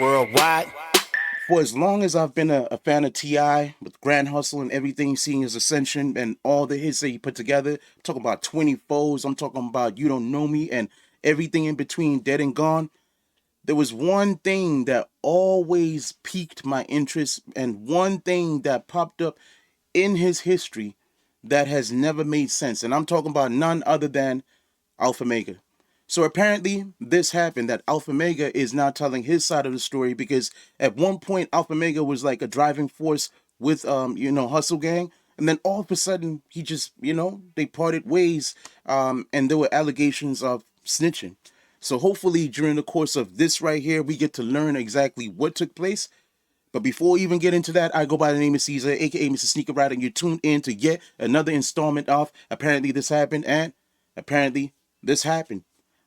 Worldwide. For as long as I've been a fan of T.I. with Grand Hustle and everything, seeing his ascension and all the hits that he put together, I'm talking about 20 Foes, I'm talking about You Don't Know Me, and everything in between, Dead and Gone. There was one thing that always piqued my interest and one thing that popped up in his history that has never made sense. And I'm talking about none other than Alphamega. So apparently this happened that Alphamega is now telling his side of the story because at one point Alphamega was like a driving force with Hustle Gang, and then all of a sudden he just they parted ways, and there were allegations of snitching. So hopefully during the course of this right here we get to learn exactly what took place. But before we even get into that, I go by the name of Caesar, aka Mr. Sneaker Rider, and you're tuned in to yet another installment of Apparently This Happened, and apparently this happened.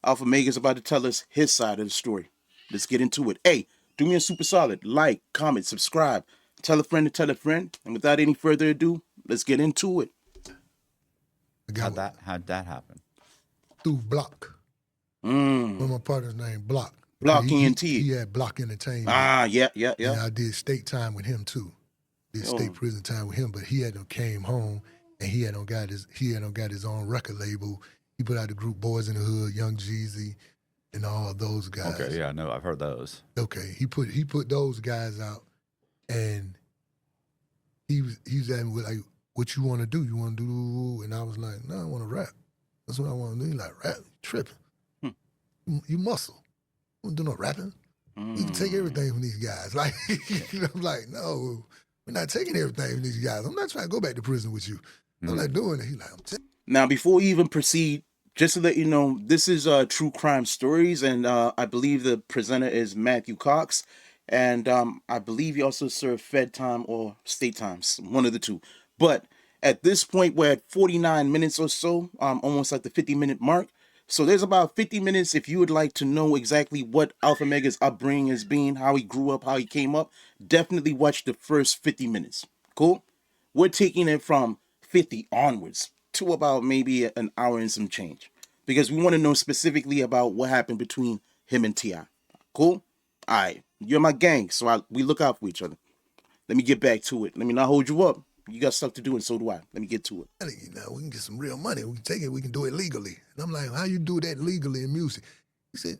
Alpha Mega is about to tell us his side of the story. Let's get into it. Hey, do me a super solid. Like, comment, subscribe. Tell a friend to tell a friend. And without any further ado, let's get into it. How'd that happen? Through Block. One of my partners named Block. Block ENT. He had Block Entertainment. Yeah. And I did state time with him too. Did state prison time with him, but he hadn't came home and he hadn't got his own record label. He put out the group Boys in the Hood, Young Jeezy, and all those guys. Okay, yeah, I know, I've heard those. Okay, he put those guys out, and he was asking me like, "What you want to do? You want to do?" And I was like, "No, I want to rap. That's what I want to do." He like, "Rap? Tripping? You muscle? You want to do no rapping? You can take everything from these guys." Like, I'm like, "No, we're not taking everything from these guys. I'm not trying to go back to prison with you. I'm not doing it." He like, Now, before we even proceed, just to let you know, this is True Crime Stories, and I believe the presenter is Matthew Cox, and I believe he also served Fed time or state times, one of the two. But at this point, we're at 49 minutes or so, almost like the 50-minute mark. So there's about 50 minutes if you would like to know exactly what Alphamega's upbringing has been, how he grew up, how he came up. Definitely watch the first 50 minutes. Cool? We're taking it from 50 onwards to about maybe an hour and some change, because we want to know specifically about what happened between him and T.I. Cool? All right. You're my gang, so we look out for each other. Let me get back to it. Let me not hold you up. You got stuff to do, and so do I. Let me get to it. We can get some real money. We can take it. We can do it legally. And I'm like, "How you do that legally in music?" He said,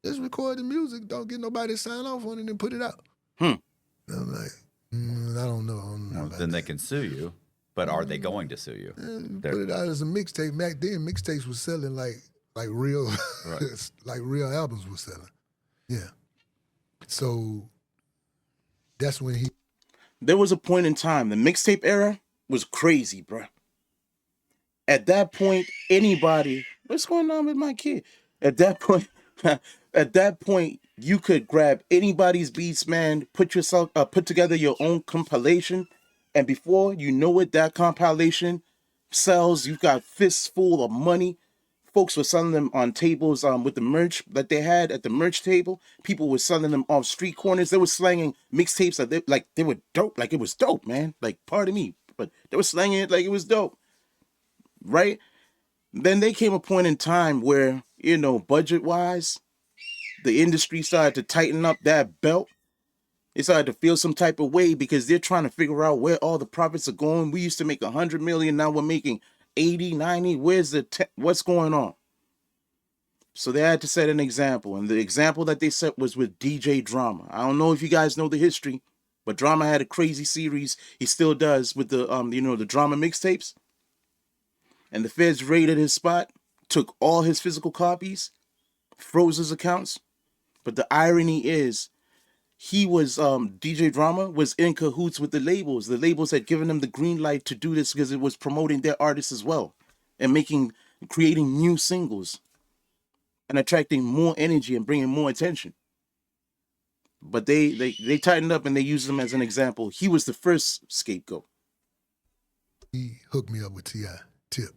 "Just record the music. Don't get nobody to sign off on it and put it out." And I'm like, I don't know. Then they can sue you. But are they going to sue you? Put it out as a mixtape. Back then, mixtapes was selling like real, right. Like real albums was selling. Yeah. So that's when There was a point in time, the mixtape era was crazy, bro. At that point, anybody, what's going on with my kid? At that point, you could grab anybody's beats, man. Put together your own compilation. And before you know it, that compilation sells. You've got fists full of money. Folks were selling them on tables with the merch that they had at the merch table. People were selling them off street corners. They were slanging mixtapes that they were dope. Like it was dope, man. Like, pardon me, but they were slanging it like it was dope. Right? Then there came a point in time where, budget-wise, the industry started to tighten up that belt. They started to feel some type of way because they're trying to figure out where all the profits are going. We used to make 100 million. Now we're making 80, 90. What's going on? So they had to set an example. And the example that they set was with DJ Drama. I don't know if you guys know the history, but Drama had a crazy series. He still does with the, the Drama mixtapes. And the feds raided his spot, took all his physical copies, froze his accounts. But the irony is, he was, DJ Drama was in cahoots with the labels. The labels had given him the green light to do this because it was promoting their artists as well and creating new singles and attracting more energy and bringing more attention. But they tightened up and they used him as an example. He was the first scapegoat. He hooked me up with T.I. Tip.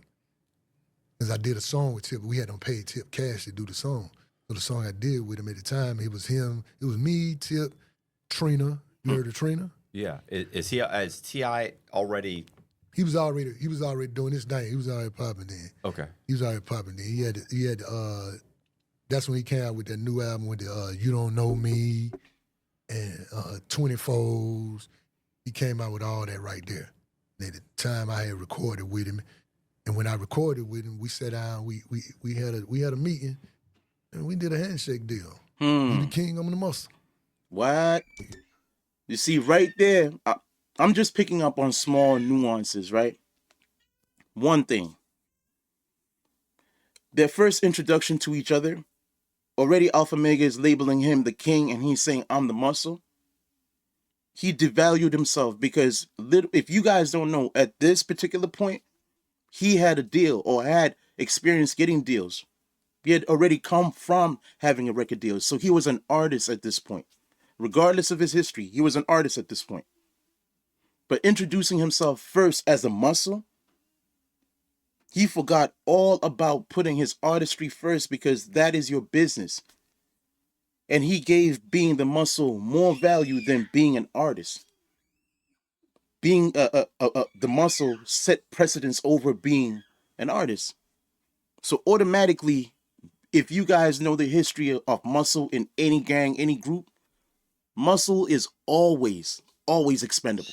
Because I did a song with Tip, but we had him pay Tip cash to do the song. So the song I did with him at the time, it was him. It was me, Tip, Trina. You heard of Trina? Yeah. Is T.I. already? He was already doing his thing. He was already popping then. Okay. He was already popping then. He had that's when he came out with that new album with the You Don't Know Me. and 24s. He came out with all that right there. And at the time, I had recorded with him, and when I recorded with him, we sat down. We had a meeting, and we did a handshake deal. You the king, I'm the muscle. What? You see, right there, I'm just picking up on small nuances, right? One thing. Their first introduction to each other, already Alphamega is labeling him the king, and he's saying, I'm the muscle. He devalued himself because if you guys don't know, at this particular point, he had a deal or had experience getting deals. He had already come from having a record deal. So he was an artist at this point. Regardless of his history, he was an artist at this point. But introducing himself first as a muscle, he forgot all about putting his artistry first because that is your business. And he gave being the muscle more value than being an artist. Being the muscle set precedence over being an artist. So automatically, if you guys know the history of muscle in any gang, any group, muscle is always expendable.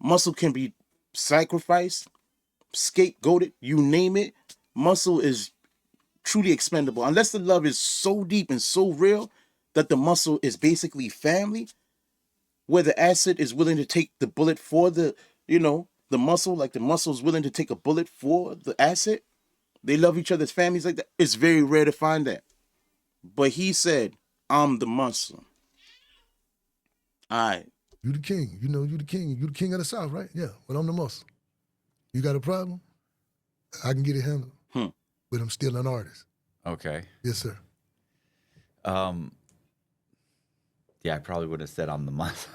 Muscle can be sacrificed, scapegoated, you name it. Muscle is truly expendable. Unless the love is so deep and so real that the muscle is basically family, where the asset is willing to take the bullet for the muscle, like the muscle is willing to take a bullet for the asset. They love each other's families like that. It's very rare to find that. But he said, I'm the muscle. All right. You the king. You know you the king. You the king of the South, right? Yeah. Well, I'm the muscle. You got a problem? I can get it handled. But I'm still an artist. Okay. Yes, sir. Yeah, I probably would have said I'm the muscle.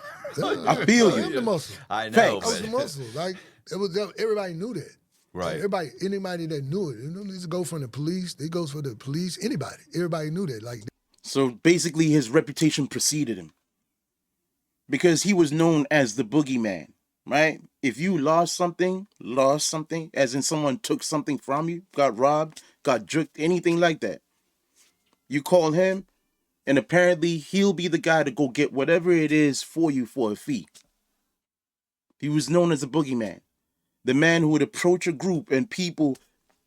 I feel you. I'm the muscle. I know. Thanks. I was the muscle. Like everybody knew that. Right. Like, anybody that knew it. You know, this go from the police. It goes for the police. Anybody. Everybody knew that. Like. So basically, his reputation preceded him because he was known as the boogeyman, right? If you lost something, as in someone took something from you, got robbed, got jerked, anything like that, you call him, and apparently he'll be the guy to go get whatever it is for you for a fee. He was known as the boogeyman, the man who would approach a group and people,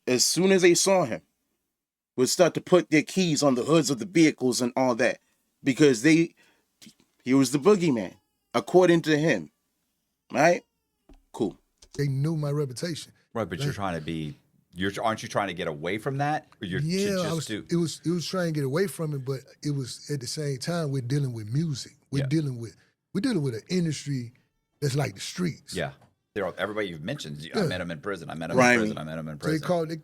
as soon as they saw him, would start to put their keys on the hoods of the vehicles and all that because he was the boogeyman, according to him. Right? Cool. They knew my reputation. Right, but you're trying to be. Aren't you trying to get away from that? Or you're It was trying to get away from it, but it was at the same time we're dealing with music. We're dealing with an industry that's like the streets. Yeah. Everybody you've mentioned, I met him in prison. I met him Right. in prison. I met him in So they prison. called it.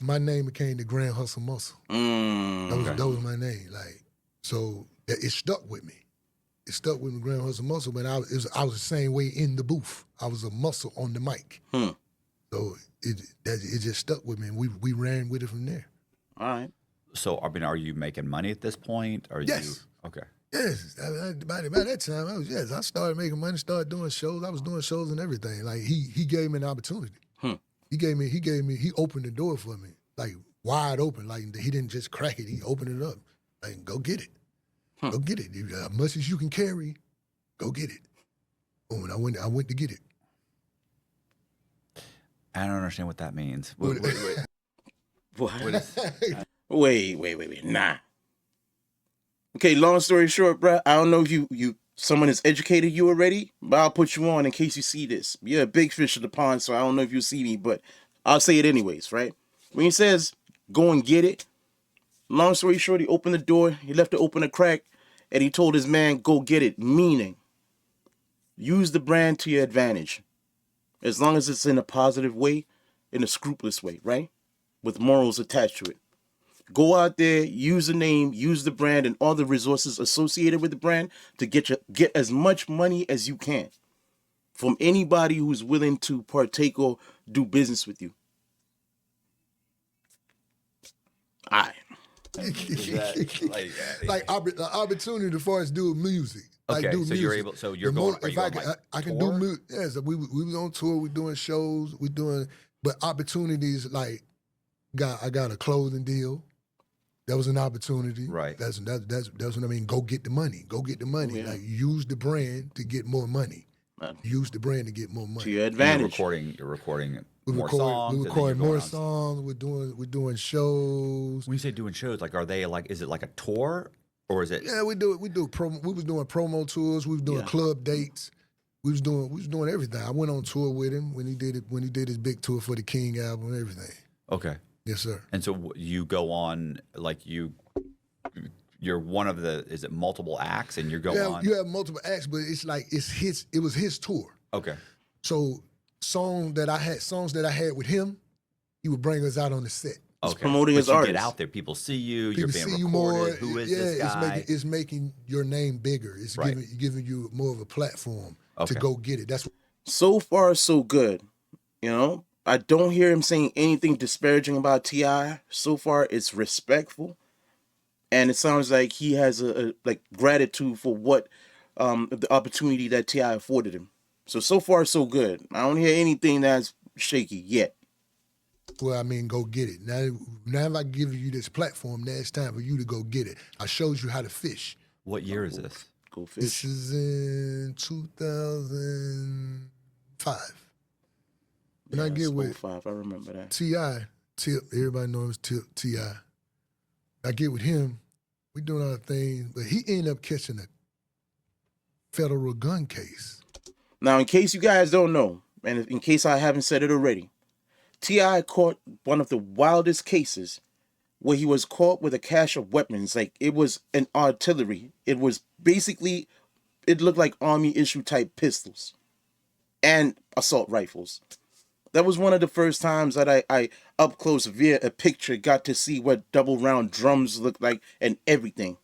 My name became the Grand Hustle Muscle. That was my name. Like, so it stuck with me. It stuck with me, Grand Hustle Muscle. But I was the same way in the booth. I was a muscle on the mic. So it just stuck with me, and we ran with it from there. All right. So, I mean, are you making money at this point? Yes. Okay. Yes, by that time, I started making money, started doing shows. I was doing shows and everything. Like he gave me an opportunity. He opened the door for me, like wide open. Like he didn't just crack it, he opened it up. Like, go get it. Go get it. As much as you can carry, go get it. Oh, and I went to get it. I don't understand what that means. What? Wait. Nah. Okay, long story short, bro, I don't know if someone has educated you already, but I'll put you on in case you see this. You're a big fish in the pond, so I don't know if you see me, but I'll say it anyways, right? When he says, go and get it, long story short, he opened the door, he left it open a crack, and he told his man, go get it, meaning use the brand to your advantage. As long as it's in a positive way, in a scrupulous way, right? With morals attached to it. Go out there, use the name, use the brand, and all the resources associated with the brand to get as much money as you can from anybody who's willing to partake or do business with you. All right. Like opportunity as far as doing music. Like Okay, do so music. you're able. So you're going. Are you on, like, I can tour? do music. Yeah, so we was on tour. We doing shows. But opportunities like I got a clothing deal That was an opportunity. Right. That's what I mean. Go get the money. Go get the money. Yeah. Like use the brand to get more money. Use the brand to get more To money. your And advantage. You're recording We more record, songs. we and then record you're going more on- songs. We're doing shows. When you say doing shows, like, are they like? Is it like a tour, or is it? Yeah, we do promo. We was doing promo tours. We was doing Yeah. club dates. We was doing everything. I went on tour with him when he did his big tour for the King album and everything. Okay. Yes, sir. And so you go on, like you're one of the, is it multiple acts, and you go on? You have multiple acts, but it's like it was his tour. Okay. So songs that I had with him, he would bring us out on the set. Okay. promoting But his you artist. get out there, people see you, you're People being see you recorded. more. Who is this guy? It's making your name bigger. It's Right. giving you more of a platform Okay. to go get it. That's So far, so good. You know, I don't hear him saying anything disparaging about T.I. So far, it's respectful, and it sounds like he has a like gratitude for what the opportunity that T.I. afforded him. So far, so good. I don't hear anything that's shaky yet. well, I mean, go get it. Now if I give you this platform, now it's time for you to go get it. I showed you how to fish. What year is this? Go This fish. is in 2005. When I get with 05, I remember that. T.I., Tip, everybody knows T.I. I get with him, we doing our thing, but he ended up catching a federal gun case. Now, in case you guys don't know, and in case I haven't said it already, T.I. caught one of the wildest cases where he was caught with a cache of weapons. Like, it was an artillery. It was basically, it looked like army issue type pistols and assault rifles. That was one of the first times that I up close via a picture got to see what double round drums look like and everything.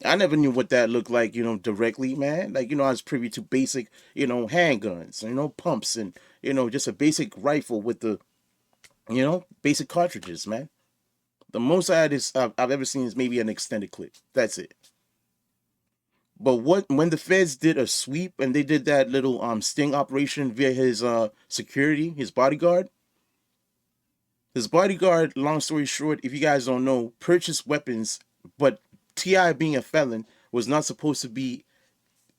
I never knew what that looked like, you know, directly, man. Like, you know, I was privy to basic, you know, handguns, you know, pumps and, you know, just a basic rifle with the, you know, basic cartridges, man. The most I've ever seen is maybe an extended clip. That's it. But when the feds did a sweep and they did that little sting operation via his security, his bodyguard, long story short, if you guys don't know, purchased weapons, but T.I. being a felon was not supposed to be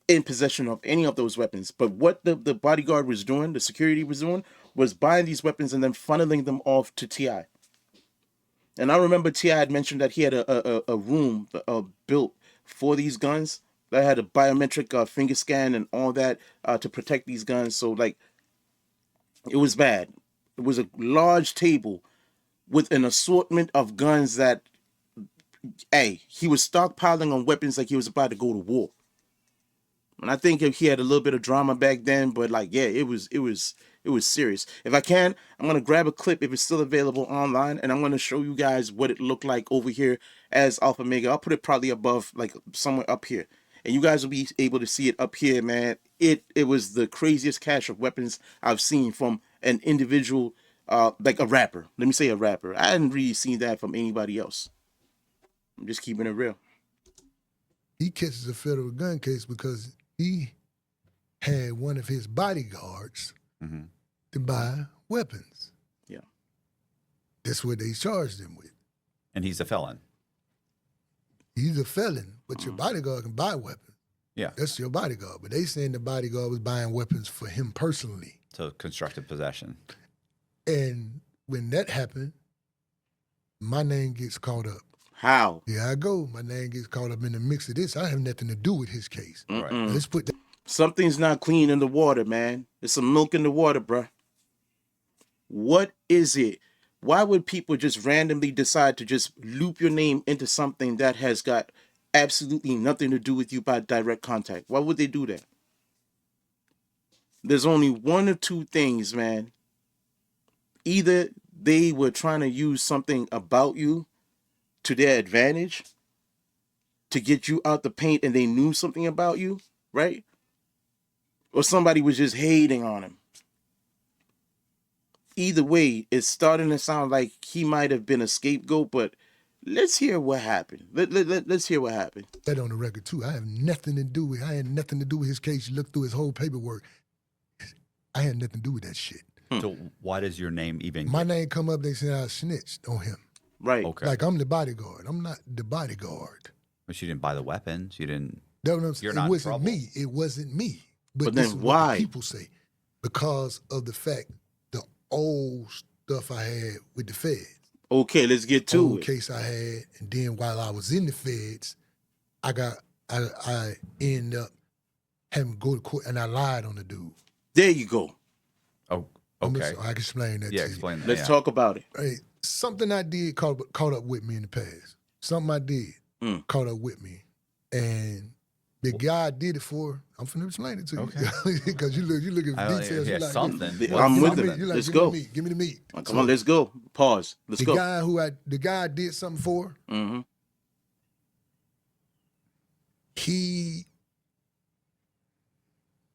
in possession of any of those weapons. But what the bodyguard was doing, the security was doing, was buying these weapons and then funneling them off to T.I. And I remember T.I. had mentioned that he had a room built for these guns that had a biometric finger scan and all that to protect these guns. So, like, it was bad. It was a large table with an assortment of guns that, hey, he was stockpiling on weapons like he was about to go to war. And I think he had a little bit of drama back then, but like, yeah, it was serious. If I can, I'm gonna grab a clip if it's still available online, and I'm gonna show you guys what it looked like over here as Alphamega. I'll put it probably above, like somewhere up here, and you guys will be able to see it up here, man. It was the craziest cache of weapons I've seen from an individual, like a rapper. Let me say a rapper. I hadn't really seen that from anybody else. I'm just keeping it real. He catches a federal gun case because he had one of his bodyguards to buy weapons. Yeah. That's what they charged him with. And he's a felon. He's a felon, but your bodyguard can buy weapons. Yeah. That's your bodyguard. But they saying the bodyguard was buying weapons for him personally. So constructive possession. And when that happened, my name gets caught up. How? Here I go. My name gets caught up in the mix of this. I have nothing to do with his case. Right. Let's put that. Something's not clean in the water, man. There's some milk in the water, bruh. What is it? Why would people just randomly decide to just loop your name into something that has got absolutely nothing to do with you by direct contact? Why would they do that? There's only one or two things, man. Either they were trying to use something about you to their advantage to get you out the paint and they knew something about you, right? Or somebody was just hating on him. Either way, it's starting to sound like he might have been a scapegoat, but let's hear what happened. Let's hear what happened. That on the record too. I had nothing to do with his case. You look through his whole paperwork. I had nothing to do with that shit. So why does your name even My name come up, they say I snitched on him. Right. Okay. Like I'm the bodyguard. I'm not the bodyguard. But she didn't buy the weapons. You didn't. That's what I'm saying. You're It not in wasn't trouble. me. It wasn't me. But this then is why? what the people say. Because of the fact the old stuff I had with the feds. Okay, let's get to Old it. case I had, and then while I was in the feds, I ended up having to go to court, and I lied on the dude. There you go. Oh, So okay. I can explain that Yeah, to you. explain that. Let's yeah. talk about it. Hey, something I did caught up with me in the past. Something I did caught up with me, and the guy I did it for, I'm finna explain it to you. Okay. Because you look at the details. Yeah, you like, something. The- What I'm with something? him. You like, Let's give me go. the meat. Give me the meat. Come on, let's go. Pause. Let's The go. guy I did something for, Mm-hmm. he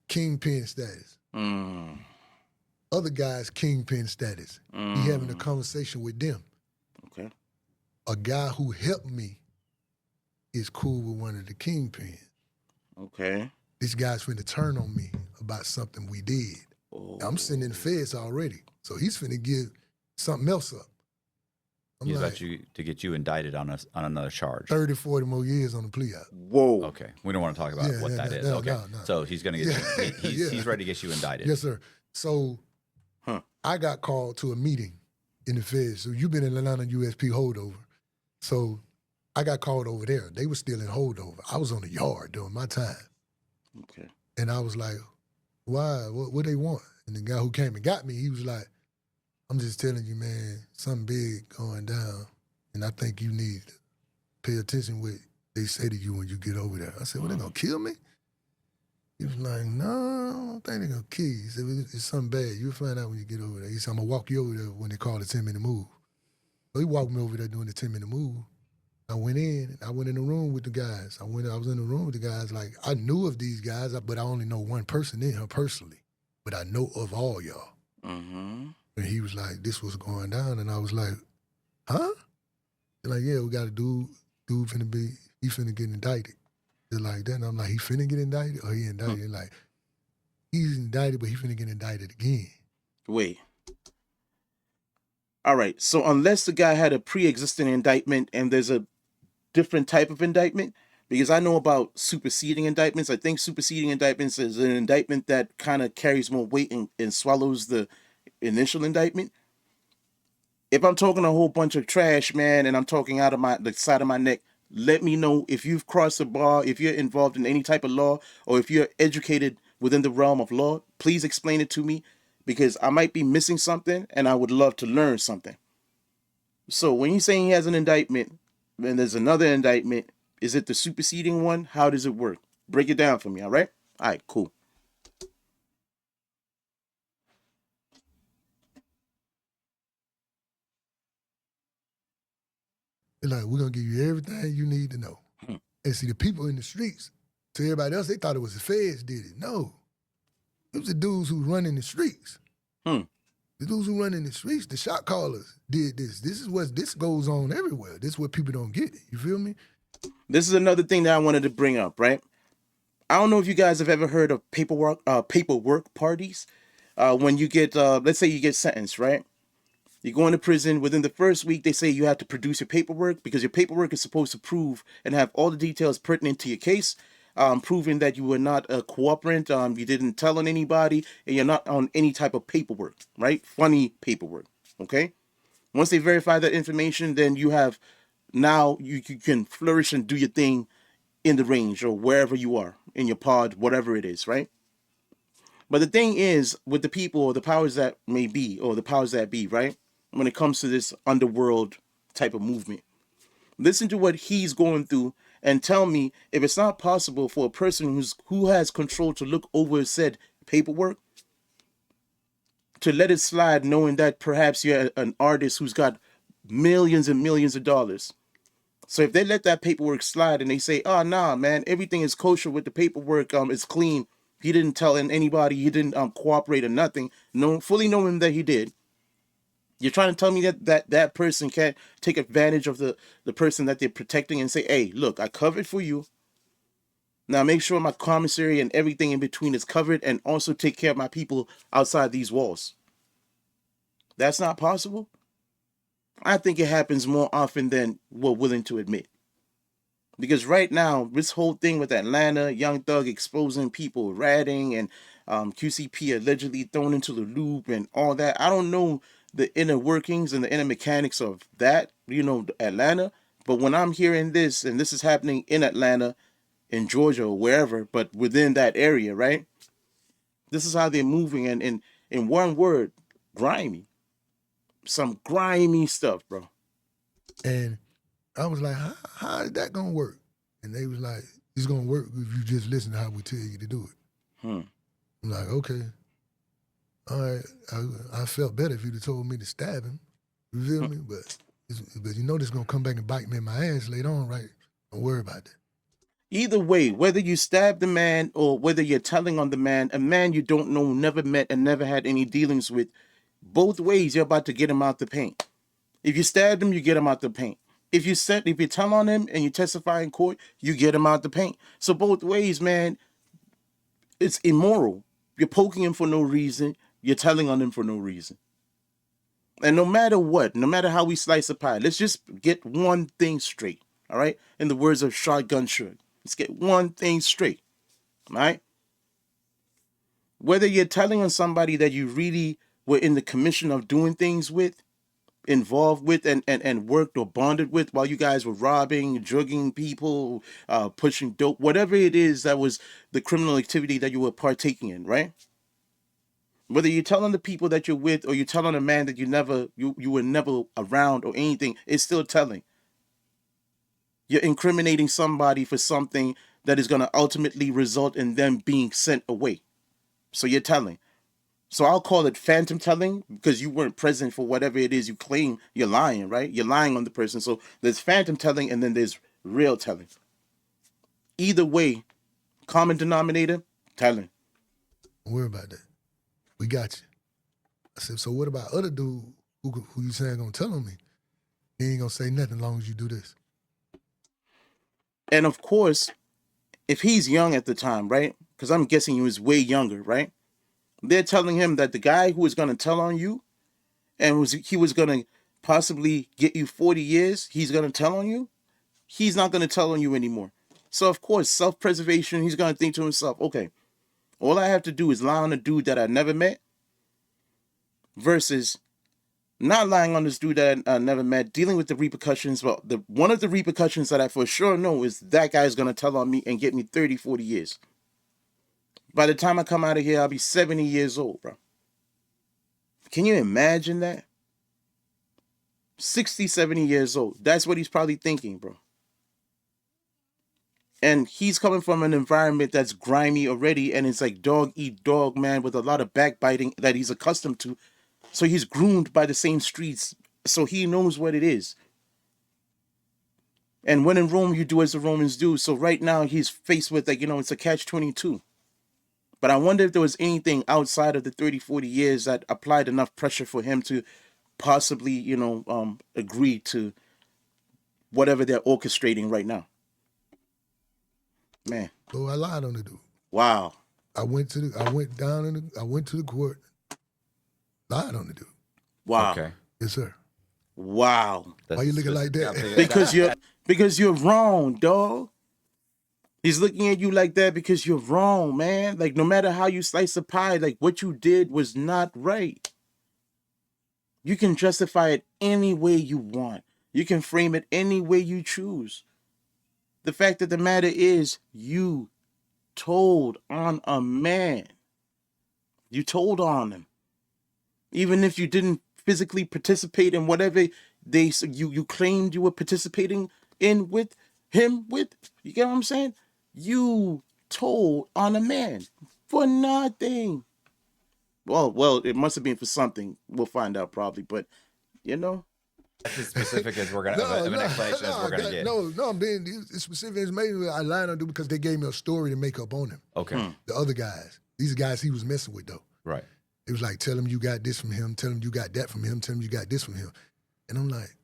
kingpin status. Mm. Other guys kingpin status. He having a conversation with them. Okay. A guy who helped me is cool with one of the kingpins. Okay. This guy's finna turn on me about something we did. Oh. I'm sitting in the feds already. So he's finna give something else up. I'm He's like, about you to get you indicted on another charge. 30, 40 more years on the plea out. Whoa. Okay, we don't want to talk about what that is. Okay, no. so he's going to get you. He's ready to get you indicted. Yes, sir. So I got called to a meeting in the feds. So you've been in Atlanta USP holdover. So I got called over there. They were still in holdover. I was on the yard during my time. Okay. And I was like, why? What they want? And the guy who came and got me, he was like, I'm just telling you, man, something big going down. And I think you need to pay attention what they say to you when you get over there. I said, well, they gonna kill me? He was like, no, I don't think they're gonna kill you. He said, it's something bad. You'll find out when you get over there. He said, I'm gonna walk you over there when they call the 10-minute move. So he walked me over there doing the 10-minute move. I went in the room with the guys. I was in the room with the guys. Like, I knew of these guys, but I only know one person in here personally. But I know of all y'all. Mm-hmm. And he was like, this was going down. And I was like, huh? They're like, yeah, we got a dude he finna get indicted. They're like that. And I'm like, he finna get indicted? Or he indicted? They're like, he's indicted, but he finna get indicted again. Wait. All right. So unless the guy had a pre-existing indictment and there's a different type of indictment, because I know about superseding indictments. I think superseding indictments is an indictment that kind of carries more weight and swallows the initial indictment. If I'm talking a whole bunch of trash, man, and I'm talking out of the side of my neck, let me know if you've crossed the bar, if you're involved in any type of law, or if you're educated within the realm of law. Please explain it to me, because I might be missing something, and I would love to learn something. So when you're saying he has an indictment, and there's another indictment, is it the superseding one? How does it work? Break it down for me, all right? All right, cool. They're like, we're gonna give you everything you need to know. And see, the people in the streets, to everybody else, they thought it was the feds did it. No. It was the dudes who run in the streets. The dudes who run in the streets, the shot callers, did this. This goes on everywhere. This is what people don't get. You feel me? This is another thing that I wanted to bring up, right? I don't know if you guys have ever heard of paperwork parties. When you get, let's say you get sentenced, right? You go into prison. Within the first week, they say you have to produce your paperwork, because your paperwork is supposed to prove and have all the details pertinent to your case, proving that you were not a cooperant, you didn't tell on anybody, and you're not on any type of paperwork, right? Funny paperwork, okay? Once they verify that information, then you can flourish and do your thing in the range or wherever you are, in your pod, whatever it is, right? But the thing is, with the people or the powers that may be, or the powers that be, right? When it comes to this underworld type of movement, listen to what he's going through and tell me if it's not possible for a person who has control to look over said paperwork, to let it slide, knowing that perhaps you're an artist who's got millions and millions of dollars. So if they let that paperwork slide and they say, oh, nah, man, everything is kosher with the paperwork, it's clean. He didn't tell anybody, he didn't cooperate or nothing, fully knowing that he did. You're trying to tell me that person can't take advantage of the person that they're protecting and say, hey, look, I covered for you. Now make sure my commissary and everything in between is covered, and also take care of my people outside these walls. That's not possible. I think it happens more often than we're willing to admit. Because right now, this whole thing with Atlanta, Young Thug exposing people, ratting, and QCP allegedly thrown into the loop and all that. I don't know the inner workings and the inner mechanics of that, Atlanta. But when I'm hearing this, and this is happening in Atlanta, in Georgia, or wherever, but within that area, right? This is how they're moving. And in one word, grimy. Some grimy stuff, bro. And I was like, how is that gonna work? And they was like, it's gonna work if you just listen to how we tell you to do it. Hmm. I'm like, okay. All right. I felt better if you'd have told me to stab him. You feel me? But this is gonna come back and bite me in my ass later on, right? Don't worry about that. Either way, whether you stab the man or whether you're telling on the man, a man you don't know, never met, and never had any dealings with, both ways you're about to get him out the paint. If you stab him, you get him out the paint. If you tell on him and you testify in court, you get him out the paint. So both ways, man, it's immoral. You're poking him for no reason. You're telling on him for no reason. And no matter what, no matter how we slice the pie, let's just get one thing straight. All right? In the words of Shotgun Suge, let's get one thing straight. All right? Whether you're telling on somebody that you really were in the commission of doing things with, involved with, and worked or bonded with while you guys were robbing, drugging people, pushing dope, whatever it is that was the criminal activity that you were partaking in, right? Whether you're telling the people that you're with or you're telling a man that you were never around or anything, it's still telling. You're incriminating somebody for something that is going to ultimately result in them being sent away. So you're telling. So I'll call it phantom telling because you weren't present for whatever it is you claim you're lying, right? You're lying on the person. So there's phantom telling and then there's real telling. Either way, common denominator, telling. Don't worry about that. We got you. I said, so what about other dude who you saying gonna tell on me? He ain't gonna say nothing as long as you do this. And of course, if he's young at the time, right? Because I'm guessing he was way younger, right? They're telling him that the guy who was going to tell on you and he was going to possibly get you 40 years, he's going to tell on you. He's not going to tell on you anymore. So, of course, self-preservation, he's going to think to himself, okay, all I have to do is lie on a dude that I never met versus not lying on this dude that I never met, dealing with the repercussions. Well, one of the repercussions that I for sure know is that guy's going to tell on me and get me 30, 40 years. By the time I come out of here, I'll be 70 years old, bro. Can you imagine that? 60, 70 years old. That's what he's probably thinking, bro. And he's coming from an environment that's grimy already, and it's like dog eat dog, man, with a lot of backbiting that he's accustomed to. So he's groomed by the same streets, so he knows what it is. And when in Rome, you do as the Romans do. So right now, he's faced with, like, it's a catch-22. But I wonder if there was anything outside of the 30, 40 years that applied enough pressure for him to possibly, agree to whatever they're orchestrating right now. Man. So I lied on the dude. Wow. I went to the court, lied on the dude. Wow. Okay. Yes, sir. Wow. Why you looking like that? Because you're wrong, dog. He's looking at you like that because you're wrong, man. Like, no matter how you slice the pie, like, what you did was not right. You can justify it any way you want. You can frame it any way you choose. The fact of the matter is, you told on a man. You told on him. Even if you didn't physically participate in whatever you claimed you were participating in with him with. You get what I'm saying? You told on a man for nothing. Well, it must have been for something. We'll find out probably, but That's as specific as we're gonna of an explanation as we're gonna get. No, I'm being specific as maybe I lied on him because they gave me a story to make up on him. Okay. The other guys, these guys he was messing with though. Right. It was like, tell him you got this from him, tell him you got that from him, tell him you got this from him. And I'm like,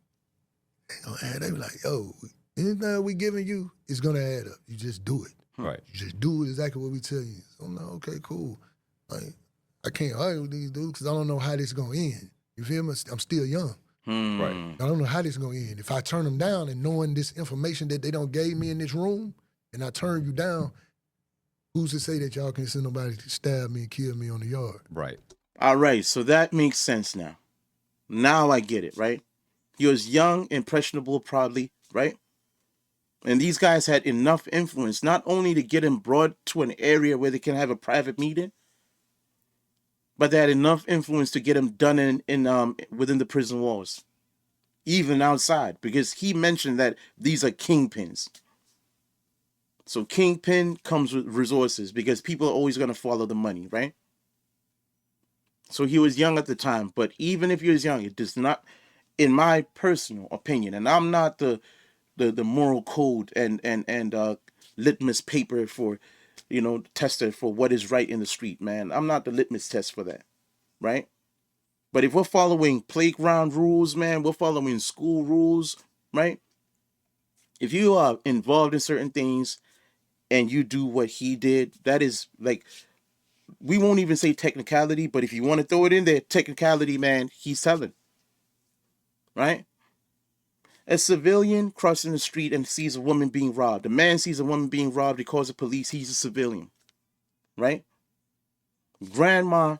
they were like, yo, anything we giving you is gonna add up. You just do it. Right. You just do exactly what we tell you. So I'm like, okay, cool. I can't argue with these dudes because I don't know how this is gonna end. You feel me? I'm still young. Right. I don't know how this is gonna end. If I turn them down and knowing this information that they don't gave me in this room, and I turn you down, who's to say that y'all can send nobody to stab me and kill me on the yard? Right. All right, so that makes sense now. Now I get it, right? He was young, impressionable, probably, right? And these guys had enough influence not only to get him brought to an area where they can have a private meeting, but they had enough influence to get him done in within the prison walls, even outside, because he mentioned that these are kingpins. So kingpin comes with resources because people are always going to follow the money, right? So he was young at the time, but even if he was young, it does not, in my personal opinion, and I'm not the moral code and litmus paper for, tester for what is right in the street, man. I'm not the litmus test for that, right? But if we're following playground rules, man, we're following school rules, right? If you are involved in certain things and you do what he did, that is like, we won't even say technicality, but if you want to throw it in there, technicality, man, he's telling, right? A civilian crossing the street and sees a woman being robbed. A man sees a woman being robbed. He calls the police. He's a civilian, right? Grandma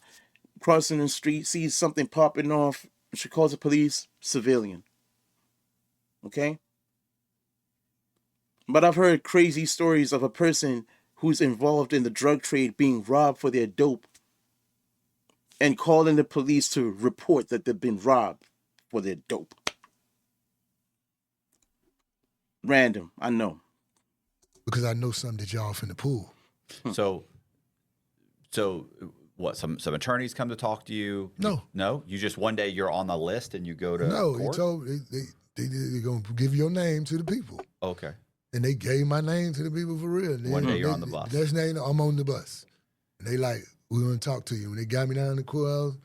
crossing the street sees something popping off. She calls the police. Civilian, okay? But I've heard crazy stories of a person who's involved in the drug trade being robbed for their dope and calling the police to report that they've been robbed for their dope. Random, I know. Because I know something that y'all finna pull. So what? Some attorneys come to talk to you? No. No. You just one day you're on the list and you go to No, he court? told they're gonna give your name to the people. Okay. And they gave my name to the people for real. And One day you're on the bus. Next name, I'm on the bus. And they like, we want to talk to you. When they got me down in the courthouse,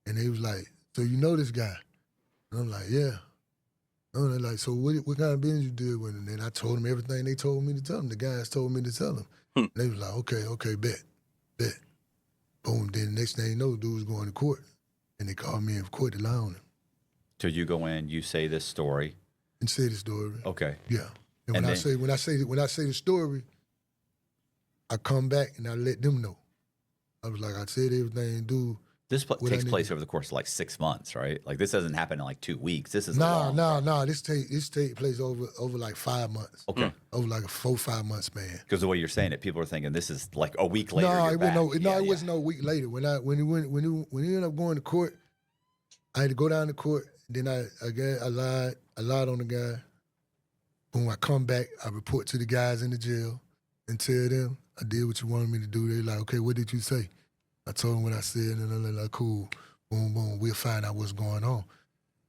and they was like, so you know this guy? And I'm like, yeah. And they're like, so what kind of business you did with him? And I told them everything they told me to tell them. The guys told me to tell them. And they was like, okay, bet. Boom, then the next thing you know, the dude was going to court. And they called me in for court to lie on him. So you go in, you say this story. And say the story. Okay. Yeah. And when I say the story, I come back and I let them know. I was like, I said everything, dude. This takes place over the course of like 6 months, right? Like this doesn't happen in like 2 weeks. This is No. This take place over like 5 months. Okay. Over like a 4-5 month span. Because the way you're saying it, people are thinking this is like a week later. No, it wasn't no week later. When he ended up going to court, I had to go down to court. Then I lied on the guy. When I come back, I report to the guys in the jail and tell them I did what you wanted me to do. They're like, okay, what did you say? I told them what I said, and they're like, cool, boom, boom, we'll find out what's going on.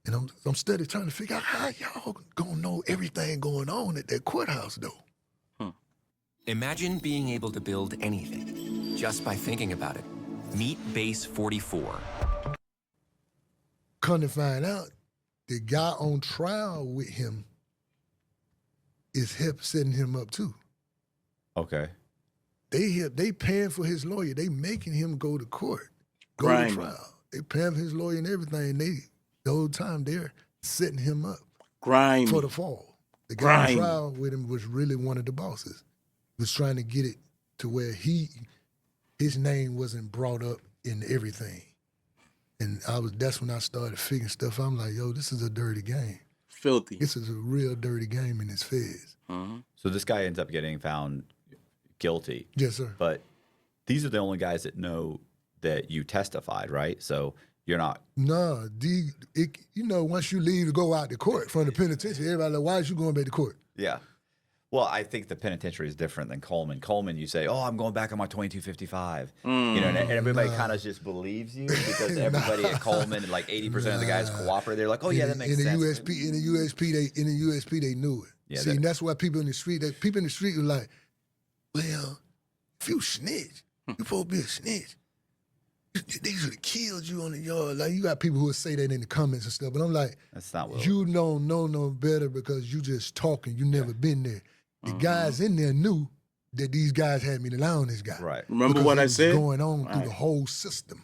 And I'm steady trying to figure out how y'all gonna know everything going on at that courthouse, though. Imagine being able to build anything just by thinking about it. Meet Base 44. Come to find out, the guy on trial with him is setting him up too. Okay. They paying for his lawyer. They making him go to court, go to trial. They paying for his lawyer and everything. The whole time they're setting him up for the fall. The guy on trial with him was really one of the bosses. He was trying to get it to where his name wasn't brought up in everything. And that's when I started figuring stuff. I'm like, yo, this is a dirty game. Filthy. This is a real dirty game in this feds. So this guy ends up getting found guilty. Yes, sir. But these are the only guys that know that you testified, right? So you're not. No, once you leave to go out to court from the penitentiary, everybody like, why is you going back to court? Yeah. Well, I think the penitentiary is different than Coleman. Coleman, you say, "Oh, I'm going back on my 2255," and everybody kind of just believes you because everybody at Coleman and like 80% of the guys cooperate. They're like, "Oh yeah, that makes sense." In the USP, they knew it. Yeah, see, and that's why people in the street were like, "Well, if you snitch, you supposed to be a snitch. They should have killed you on the yard." Like you got people who would say that in the comments and stuff, but I'm like, "That's not what you don't know no better because you just talking. You never been there." The guys in there knew that these guys had me to lie on this guy. Right. Remember what I said? Going on through the whole system.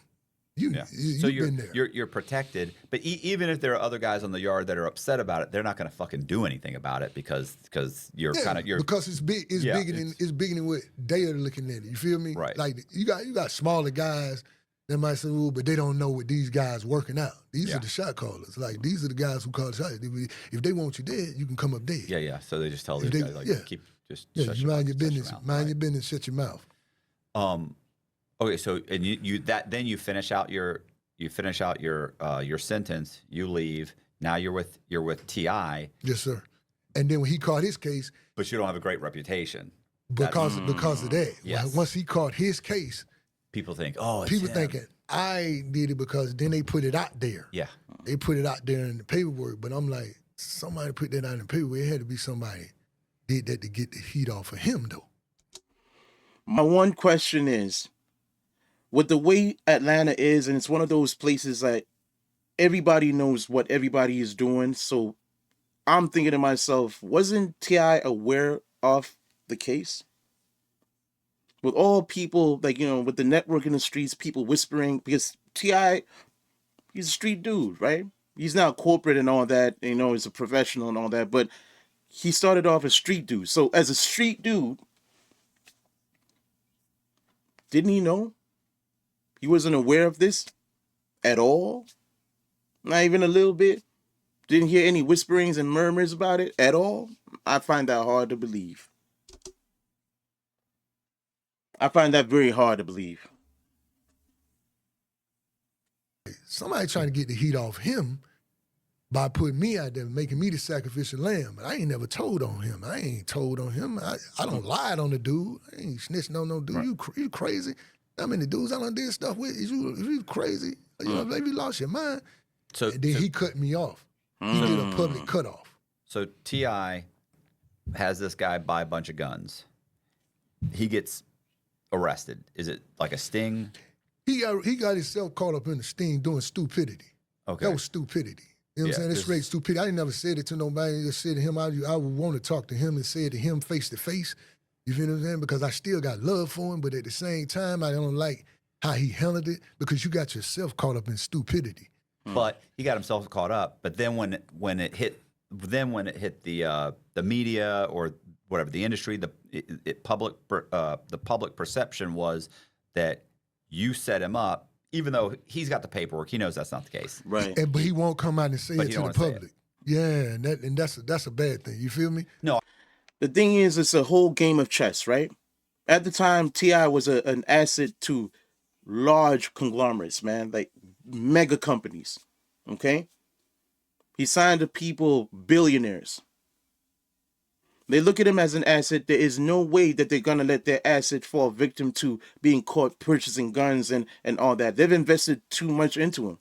Yeah. So you've been there. you're protected, but even if there are other guys on the yard that are upset about it, they're not going to fucking do anything about it because you're kind of because it's big. It's bigger than what they are looking at it. You feel me? Right. Like you got smaller guys that might say, "Oh, but they don't know what these guys working out. These are the shot callers. Like these are the guys who call the shots. If they want you dead, you can come up dead. Yeah. So they just tell these guys like keep just shut you mind your mouth, business. Mind your business. Shut your mouth. Okay. So and then you finish out your sentence. You leave. Now you're with Ti. Yes, sir. And then when he caught his case, But you don't have a great reputation. because of that. Yes. Once he caught his case, People think, oh, it's people him. thinking I did it because then they put it out there. Yeah. They put it out there in the paperwork, but I'm like, somebody put that out in the paperwork. It had to be somebody did that to get the heat off of him, though. My one question is, with the way Atlanta is, and it's one of those places that everybody knows what everybody is doing, so I'm thinking to myself, wasn't T.I. aware of the case? With all people, like, with the network in the streets, people whispering, because T.I., he's a street dude, right? He's now corporate and all that, he's a professional and all that, but he started off as street dude. So as a street dude, didn't he know? He wasn't aware of this at all? Not even a little bit? Didn't hear any whisperings and murmurs about it at all? I find that hard to believe. I find that very hard to believe. Somebody trying to get the heat off him by putting me out there, making me the sacrificial lamb. But I ain't never told on him. I ain't told on him. I don't lie on the dude. I ain't snitching on no dude. Right. You crazy? How many dudes I done did stuff with? Is you crazy? Maybe you lost your mind. And then he cut me off. He did a public cutoff. So T.I. has this guy buy a bunch of guns. He gets arrested. Is it like a sting? He got himself caught up in the sting doing stupidity. Okay. That was stupidity. You know what I'm saying? That's straight stupidity. I ain't never said it to nobody. I just said to him, I would want to talk to him and say it to him face to face. You feel what I'm saying? Because I still got love for him, but at the same time, I don't like how he handled it because you got yourself caught up in stupidity. But he got himself caught up. But then when it hit the media or whatever, the industry, the public perception was that you set him up, even though he's got the paperwork. He knows that's not the case. Right. But he won't come out and say it to the public. Yeah, and that's a bad thing. You feel me? No. The thing is, it's a whole game of chess, right? At the time, T.I. was an asset to large conglomerates, man, like mega companies, okay? He signed to people, billionaires. They look at him as an asset. There is no way that they're going to let their asset fall victim to being caught purchasing guns and all that. They've invested too much into him.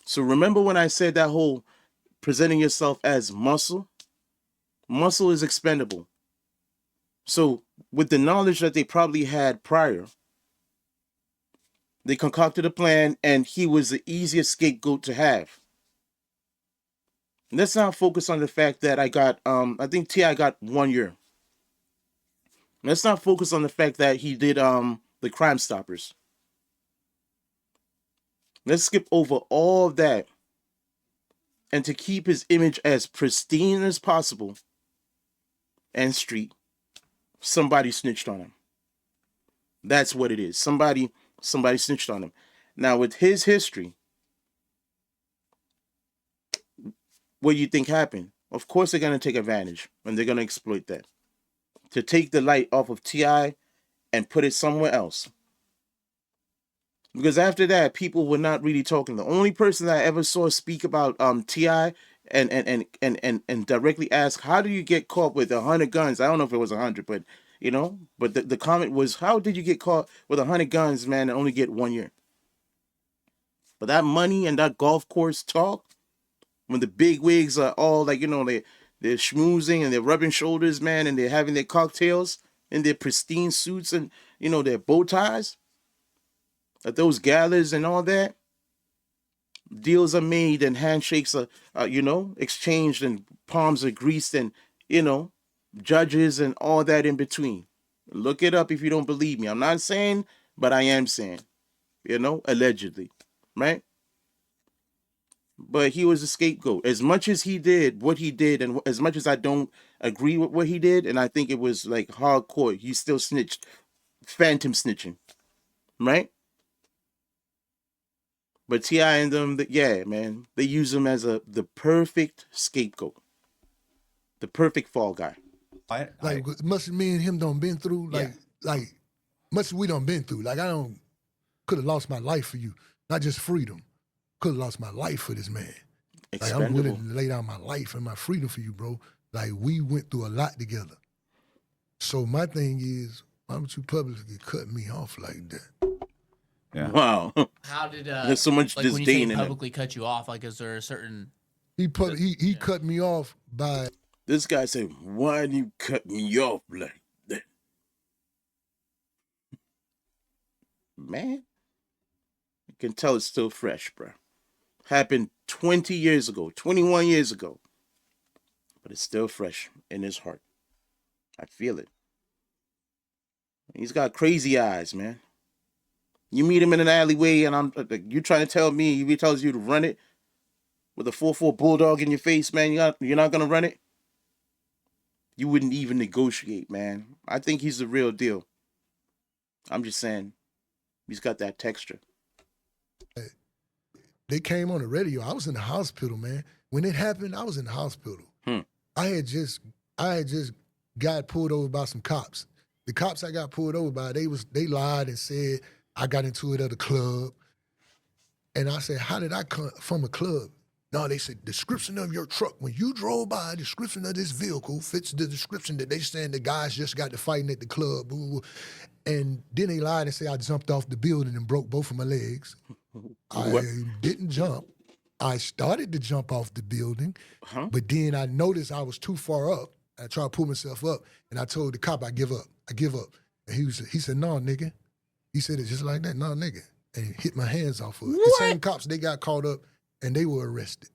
So remember when I said that whole presenting yourself as muscle? Muscle is expendable. So with the knowledge that they probably had prior, they concocted a plan and he was the easiest scapegoat to have. Let's not focus on the fact that I think T.I. got 1 year. Let's not focus on the fact that he did the Crime Stoppers. Let's skip over all of that. And to keep his image as pristine as possible and street, somebody snitched on him. That's what it is. Somebody snitched on him. Now with his history, what do you think happened? Of course they're going to take advantage and they're going to exploit that to take the light off of T.I. and put it somewhere else. Because after that, people were not really talking. The only person that I ever saw speak about T.I. and directly ask, how do you get caught with 100 guns? I don't know if it was 100, but but the comment was, how did you get caught with 100 guns, man, and only get 1 year? But that money and that golf course talk, when the big wigs are all like, they're schmoozing and they're rubbing shoulders, man, and they're having their cocktails in their pristine suits and, their bow ties, at those galas and all that, deals are made and handshakes are, exchanged and palms are greased and, judges and all that in between. Look it up if you don't believe me. I'm not saying, but I am saying. allegedly, right? But he was a scapegoat. As much as he did what he did, and as much as I don't agree with what he did, and I think it was like hardcore, he still snitched, phantom snitching, right? But T.I. and them, yeah, man, they use him as the perfect scapegoat, the perfect fall guy. Like much me and him done been through, Yeah. like much we done been through. Like I don't could have lost my life for you, not just freedom. Could have lost my life for this man. Like I'm willing Expendable. to lay down my life and my freedom for you, bro. Like we went through a lot together. So my thing is, why would you publicly cut me off like that? Yeah. Wow. How did There's so much like when you disdain say in it. publicly cut you off? Like, is there a certain? He cut me off by This guy said, "Why do you cut me off like that?" Man, you can tell it's still fresh, bro. Happened 20 years ago, 21 years ago. But it's still fresh in his heart. I feel it. He's got crazy eyes, man. You meet him in an alleyway, and you trying to tell me he tells you to run it with a 4-4 bulldog in your face, man. You're not gonna run it. You wouldn't even negotiate, man. I think he's the real deal. I'm just saying, he's got that texture. they came on the radio. I was in the hospital, man. When it happened, I was in the hospital. I had just got pulled over by some cops. The cops I got pulled over by, they lied and said I got into it at a club. And I said, how did I come from a club? No, they said, description of your truck. When you drove by, description of this vehicle fits the description that they saying the guys just got to fighting at the club. And then they lied and said I jumped off the building and broke both of my legs. I didn't jump. I started to jump off the building, but then I noticed I was too far up. I tried to pull myself up, and I told the cop, I give up. And he said, no, nigga. He said it just like that, no, nigga. And he hit my hands off of it. The same cops, they got caught up, and they were arrested.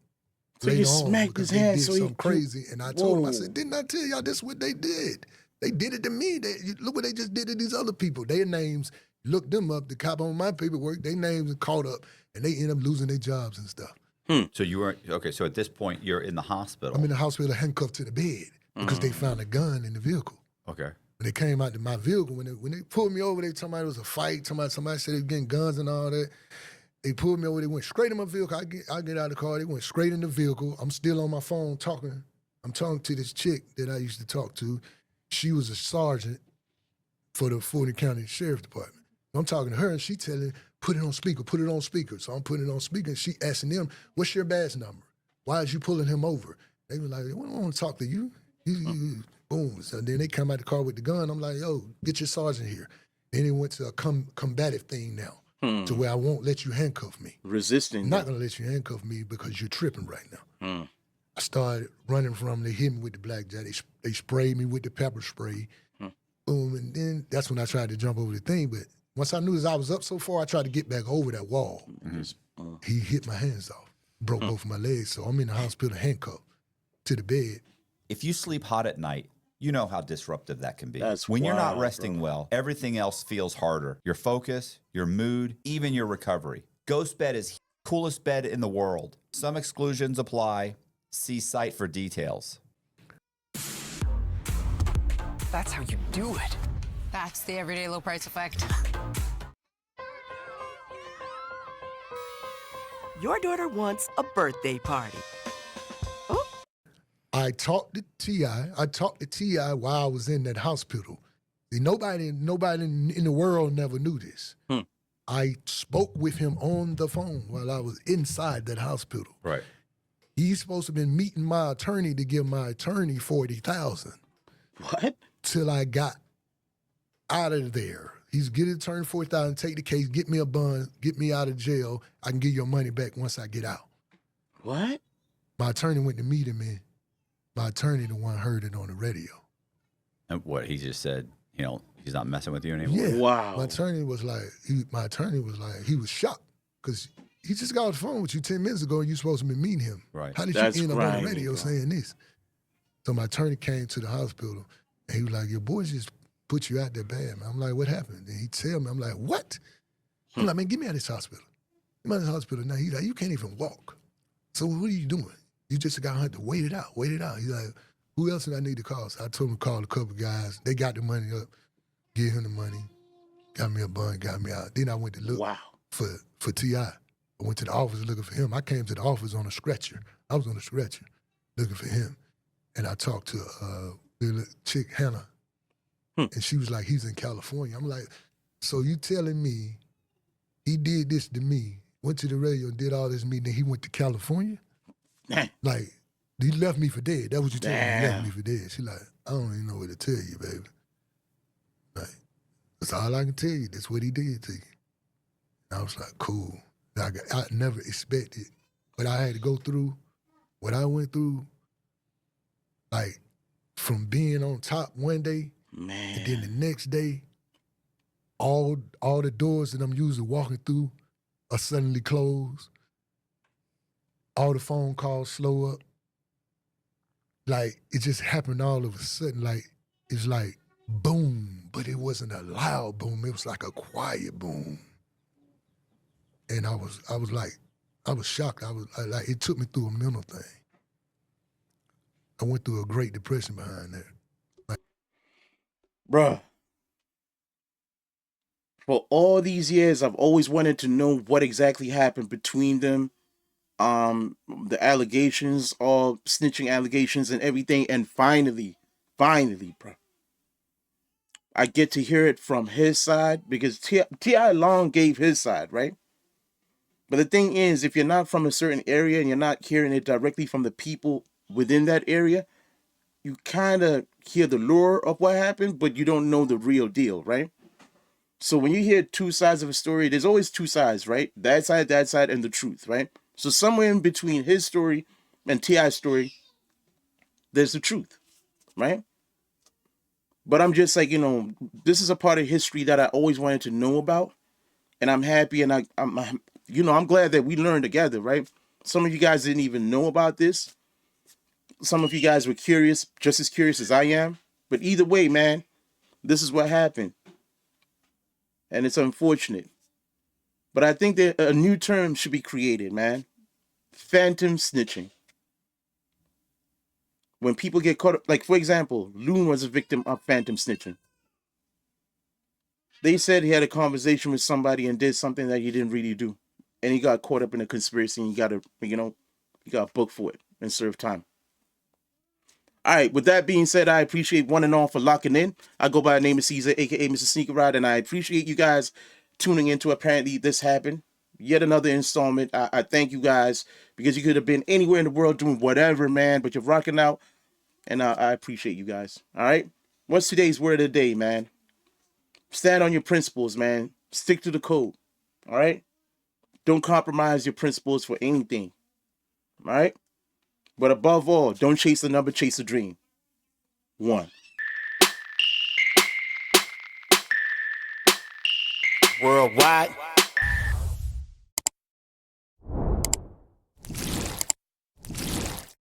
So you later on smacked because his hand, They did so he- something crazy, and I told him, I Whoa. said, didn't I tell y'all this is what they did? They did it to me. Look what they just did to these other people. Their names, looked them up, the cop on my paperwork, their names are caught up, and they end up losing their jobs and stuff. So you were okay. So at this point, you're in the hospital. I'm in the hospital handcuffed to the bed because they found a gun in the vehicle. Okay. When they came out to my vehicle, when they pulled me over, they told me it was a fight. Somebody said they were getting guns and all that. They pulled me over. They went straight in my vehicle. I get out of the car. They went straight in the vehicle. I'm still on my phone talking. I'm talking to this chick that I used to talk to. She was a sergeant for the Fulton County Sheriff's Department. I'm talking to her, and she telling, put it on speaker, put it on speaker. So I'm putting it on speaker, and she asking them, what's your badge number? Why is you pulling him over? They were like, we don't want to talk to you. Boom. So then they come out the car with the gun. I'm like, yo, get your sergeant here. Then they went to a combative thing now, to where I won't let you handcuff me. Resisting. I'm not going to let you handcuff me because you're tripping right now. I started running from them. They hit me with the blackjack. They sprayed me with the pepper spray. Boom. And then that's when I tried to jump over the thing. But once I knew as I was up so far, I tried to get back over that wall. He hit my hands off, broke both of my legs. So I'm in the hospital handcuffed to the bed. If you sleep hot at night, you know how disruptive that can be. That's when you're not wild, resting well, everything else feels harder. Your focus, your mood, even your recovery. Ghost Bed is the coolest bed in the world. Some exclusions apply. See site for details. That's how you do it. That's the everyday low price effect. Your daughter wants a birthday party. I talked to T.I. while I was in that hospital. See, nobody in the world never knew this. I spoke with him on the phone while I was inside that hospital. Right. He's supposed to have been meeting my attorney to give my attorney $40,000 What? till I got out of there. He's getting attorney $40,000, take the case, get me a bond, get me out of jail. I can give your money back once I get out. What? My attorney went to meet him, and my attorney the one heard it on the radio. And what he just said, he's not messing with you anymore. Yeah. Wow. My attorney was he was shocked because he just got off the phone with you 10 minutes ago and you supposed to be meeting him. Right. How did That's you end up on the grimy, radio bro. saying this? So my attorney came to the hospital and he was like, your boy just put you out there bad, man. I'm like, what happened? And he tell me, I'm like, what? I'm like, man, get me out of this hospital. Get me out of this hospital now. He's like, you can't even walk. So what are you doing? You just got to wait it out. He's like, who else did I need to call? So I told him to call a couple guys. They got the money up, give him the money, got me a bun, got me out. Then I went to look for T.I. I went to the office looking for him. I came to the office on a stretcher. I was on a stretcher looking for him. And I talked to the chick, Hannah. And she was like, he's in California. I'm like, so you telling me he did this to me, went to the radio and did all this to me, then he went to California? Like, he left me for dead. That's what you telling me, he left me for dead. She like, I don't even know what to tell you, baby. Like, that's all I can tell you. That's what he did to you. And I was like, cool. Like, I never expected what I had to go through, what I went through, like, from being on top one day, and then the next day, all the doors that I'm usually walking through are suddenly closed. All the phone calls slow up. Like, it just happened all of a sudden. Like, it's like boom, but it wasn't a loud boom. It was like a quiet boom. And I was shocked. I was like, it took me through a mental thing. I went through a Great Depression behind that. Bruh. For all these years, I've always wanted to know what exactly happened between them. The allegations, all snitching allegations and everything. And finally, bro, I get to hear it from his side because T.I. long gave his side, right? But the thing is, if you're not from a certain area and you're not hearing it directly from the people within that area, you kind of hear the lure of what happened, but you don't know the real deal, right? So when you hear two sides of a story, there's always two sides, right? That side, and the truth, right? So somewhere in between his story and T.I.'s story, there's the truth, right? But I'm just like, this is a part of history that I always wanted to know about. And I'm happy and I'm glad that we learned together, right? Some of you guys didn't even know about this. Some of you guys were curious, just as curious as I am. But either way, man, this is what happened. And it's unfortunate. But I think that a new term should be created, man. Phantom snitching. When people get caught up, like for example, Loon was a victim of phantom snitching. They said he had a conversation with somebody and did something that he didn't really do. And he got caught up in a conspiracy and he got booked for it and served time. All right, with that being said, I appreciate one and all for locking in. I go by the name of Caesar, aka Mr. Sneaker Rod, and I appreciate you guys tuning into Apparently This Happened. Yet another installment. I thank you guys because you could have been anywhere in the world doing whatever, man, but you're rocking out, and I appreciate you guys. All right, what's today's word of the day, man? Stand on your principles, man. Stick to the code. All right, don't compromise your principles for anything. All right. But above all, don't chase the number, chase the dream. 1. Worldwide.